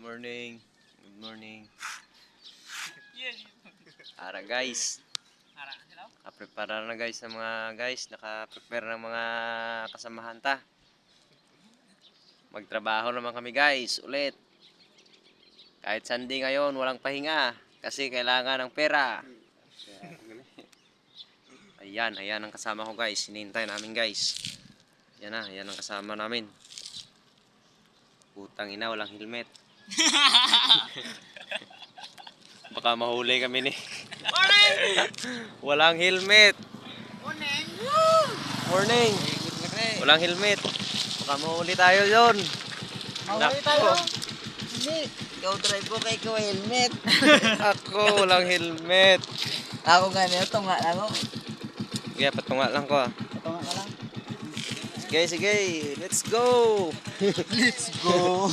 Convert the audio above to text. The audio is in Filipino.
morning. Good morning. Ara guys. Prepare na guys ng mga guys. Naka-prepare ng mga kasamahan ta. Magtrabaho naman kami guys. Ulit. Kahit Sunday ngayon, walang pahinga. Kasi kailangan ng pera. Ayan ang kasama ko guys. Hinihintay namin guys. Yan ang kasama namin. Putang ina, walang helmet. Baka mahuli kami ni. Walang helmet. Morning. Walang helmet. Baka mahuli tayo yon. Mahuli tayo. Hindi. Ikaw drive ko kay ko helmet. Ako, walang helmet. Ako ganito, tunga lang ako. Sige, patunga lang ko. Tunga ka lang. Sige. Let's go. Let's go.